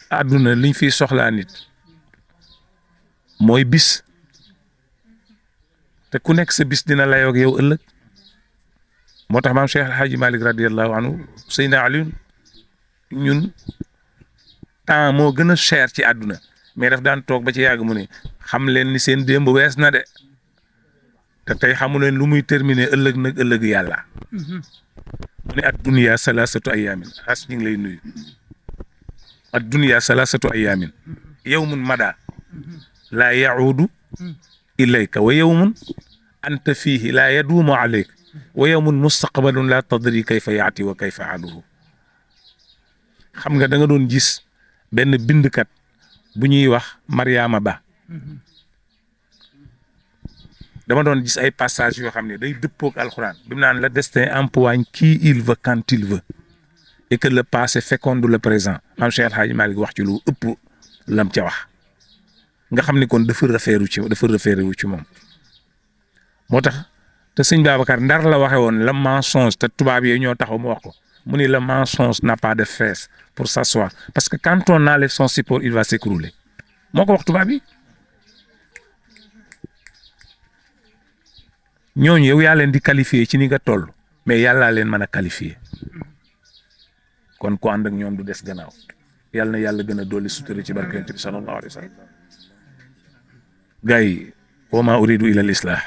àdduna liñ fiy soxlaa nit mooy bis te ku nekk sa bis dina layoo ak yow ëllëg moo tax maam Cheikh El Hadj Malick radiyallahu anhu Seydina Aliou ñun temps moo gën a cher ci àdduna mais daf daan toog ba ci yàgg mu ne xam leen ni seen démb wees na de te tey xamu leen lu muy terminer ëllëg nag ëllëg yàlla mu ne ad dunya salasatu ayamin as ñu ngi lay nuyu ad dunya salasatu ayamin yawmun mada laa yaudu ilayka wa yawmun anta fihi laa yaduumu alayka wa yawmun mustaqbalun laa tadri kayfa yaati wa kayfa aluhu xam nga da nga doon gis benn bindkat bu ñuy wax Mariama Ba dama doon gis ay passages yoo xam ne day dëppook alxuraan bi mu naan le destin empoigne qui il veut quand il veut et que le passé féconde le présent maam Cheikh El Hadj Malick wax ci lu ëpp lam ca wax nga xam ni kon dafa référé wu ci moom moo tax te sëñ Babacar Ndar la waxe woon le mensonge te tubaab yi ñoo taxaw mu wax ko mu ni le mensonge n'a pas de fesses pour s'asseoir parce que quand on enlève son support il va s'écrouler moo ko wax tubaab yi ñooñu yow yaa leen di qualifier ci ni nga toll mais yàllaa leen mën a qualifier kon ku ànd ak ñoom du des gannaaw yàlla na yàlla gën a dolli sutura ci barke Yonent bi sallallahu alayhi wa sallam gars yi wa maa uridu ila al islah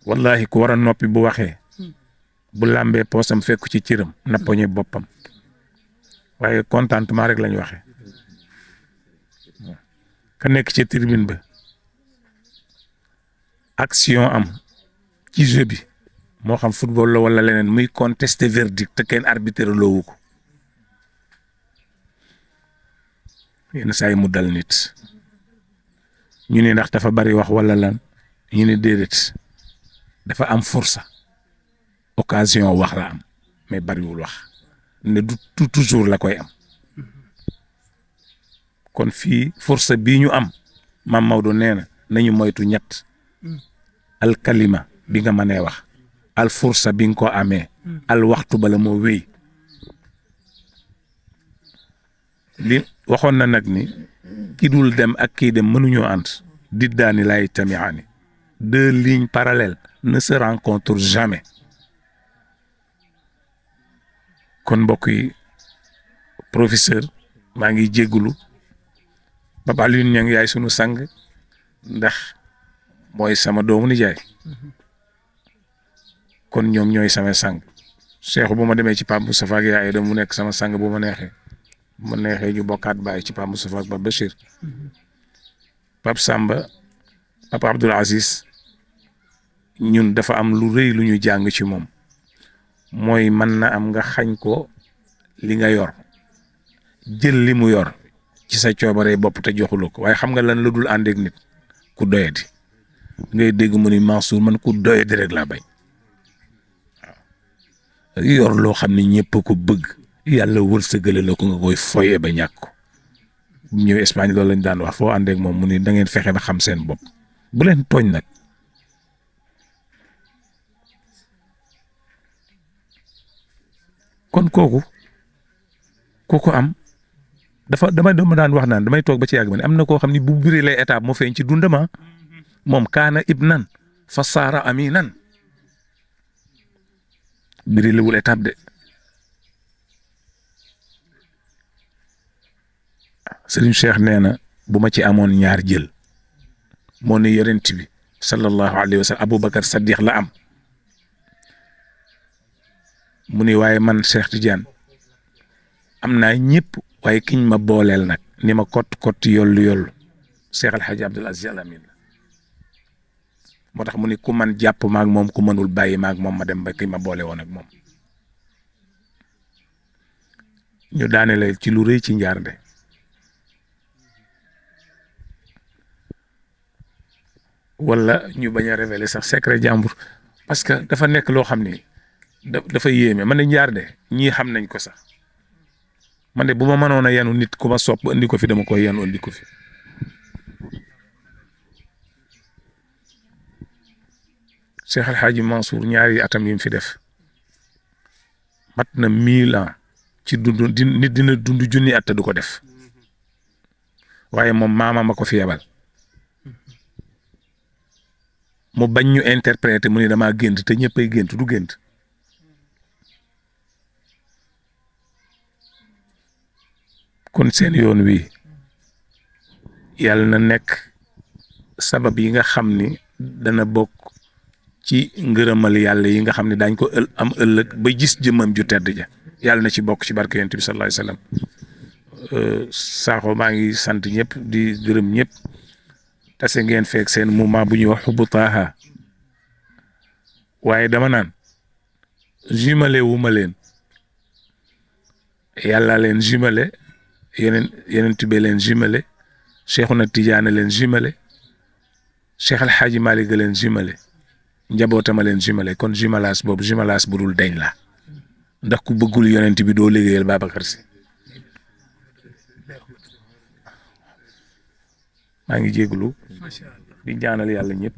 wallahi ku war a noppi bu waxee bu làmbee poosam fekku ci cëram na poñe boppam waaye contentement rek lañ waxee ka nekk ci tribune ba action am ci jeu bi moo xam football la wala leneen muy contester verdict te kenn arbitre loowu ko yenn saa yi mu dal nit ñu ne ndax dafa bari wax wala lan ñu ne déedéet dafa am fursa occasion wax la am mais bariwul wax ne du toujours la koy am kon fii fursa bii ñu am maam Maodo nee na nañu moytu ñett al kalima bi nga mënee wax al fursa bi nga ko amee al waxtu bala moo wéy li waxoon na nag ni ki dul dem ak kii dem mënuñoo ànd diddaani lay tamiaani deux lignes parallèles ne se rencontrent jamais kon mbokk yi professeur maa ngi jéggulu Papa Alioune Niang yaay sunu sang ndax mooy sama doomu nijaay kon ñoom ñooy sama sang Cheikh bu ma demee ci Pape Moustapha ak yaay mu nekk sama sang bu ma neexee ñu bokkaat bàyyi ci Pape Moustapha ak Pape Bachir Pape Samba Papa Abdoul Aziz ñun dafa am lu rëy lu ñu jàng ci moom mooy mën na am nga xañ ko li nga yor jël li mu yor ci sa coobare bopp te joxuloo ko waaye xam nga lan la dul ànd ak nit ku doyadi ngay dégg mu ni Mansour man ku doyadi rek laa bañ waaw yor loo xam ne ñëpp ko bëgg yàlla wërsëgale la ko nga koy foyee ba ñàkk ko bu ñëw Espagne loolu lañ daan wax foo ànd ak moom mu ni da ngeen fexe ba xam seen bopp bu leen tooñ nag kon kooku am dama daan wax naan damay toog ba ci yàgg ma ne am na koo xam ni bu biri lay étape moo feeñ ci dundama moom kaana ibnan fa saara aminan biri lewul étape de Serigne Cheikh nee na bu ma ci amoon ñaar jël moo ne yonent bi sallallahu alayhi wa sallam Aboubacar Saddiq la am mu ni waaye man Cheikh Tidiane am naa ñëpp waaye kiñ ma booleel nag ni ma kott yollu Cheikh El Hadj Abdoul Aziz Al Amine moo tax mu ni ku man jàpp maag moom ku mënul bàyyi maag moom ma dem ba ki ma boole woon ak moom ñu daane la ci lu rëy ci njaarnde wala ñu bañ a révéler sax secret jàmbur parce que dafa nekk loo xam ni dafa yéeme man de njaarnde ñii xam nañ ko sax man de bu ma mënoon a yanu nit ku ma sopp andi ko fi dama koy yanu andi ko fi Cheikh El Hadj Mansour ñaari atam yi mu fi def mat na 1000 ans ci dund nit dina dund junni at du ko def waaye moom maama ma ko fi yebal mu bañ ñu interpréter mu ne damaa gént te ñëppay gént du gént kon seen yoon wi yàlla na nekk sabab yi nga xam ni dana bokk ci ngërëmal yàlla yi nga xam ne daañ ko am ëllëg ba gis jëmmam ju tedd ja yàlla na ci bokk ci barke yonent bi sallallahu alayhi wasallam Sakho maa ngi sant ñëpp di gërëm ñëpp tase ngeen fekk seen moment bu ñuy wax xubbu taaha waaye dama naan jumelé wu ma leen yàlla leen jumelé yeneen tubé leen jumelé Cheikhuna Tidiane leen jumelé Cheikh El Hadji Malick leen jumelé njabootama leen jumelé kon jumelage boobu jumelage bu dul deñ la ndax ku bëggul yonent bi doo liggéeyal Babacar Sy maa ngi jégalu di ñaanal yàlla ñëpp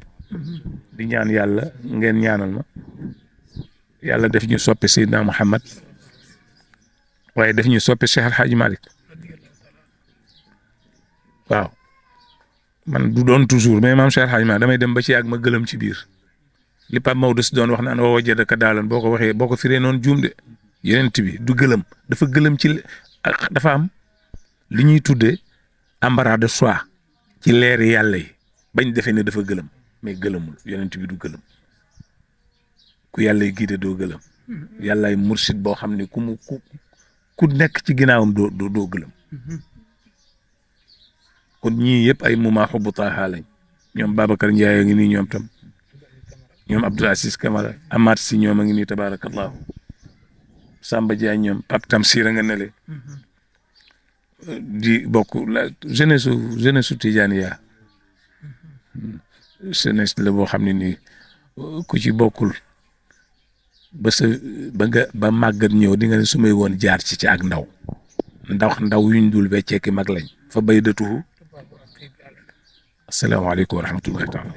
di ñaan yàlla ngeen ñaanal ma yàlla def ñu soppe Seydina Muhammad waaye def ñu soppe Cheikh El Hadji Malick waaw man du doon toujours mais maam Cheikh El Hadji Malick damay dem ba ci yàgg ma gëlëm ci biir li Pape Maodo si doon wax naan woo wajadaka daalan boo ko waxee boo ko firee noonu juum de yonent bi du gëlëm dafa gëlëm ci dafa am li ñuy tuddee embarras de choix ci leeri yàlla yi bañ defee ne dafa gëlëm mais gëlëmul yonent bi du gëlëm ku yàlla yi giite doo gëlëm yàllaay mursid boo xam ne ku nekk ci ginnaawam doo gëlëm kon ñii yëpp ay moment xubbu taaha lañ ñoom Babacar Ndiaye a ngi nii ñoom tam ñoom Abdoul Aziz Camara Amath si ñoom a ngi nii tabarakallahu Samba Diagne ñoom Pape Tamsir a nga nele di bokk la jeunesse su Tijaaniya jeunesse la boo xam ne nii ku ci bokkul ba màggat ñëw di nga ne su may woon jaar ci ak ndaw yuñ dul wecceeki mag lañ fa bay datuhu asalaamaaleykum wa rahmatullahi taala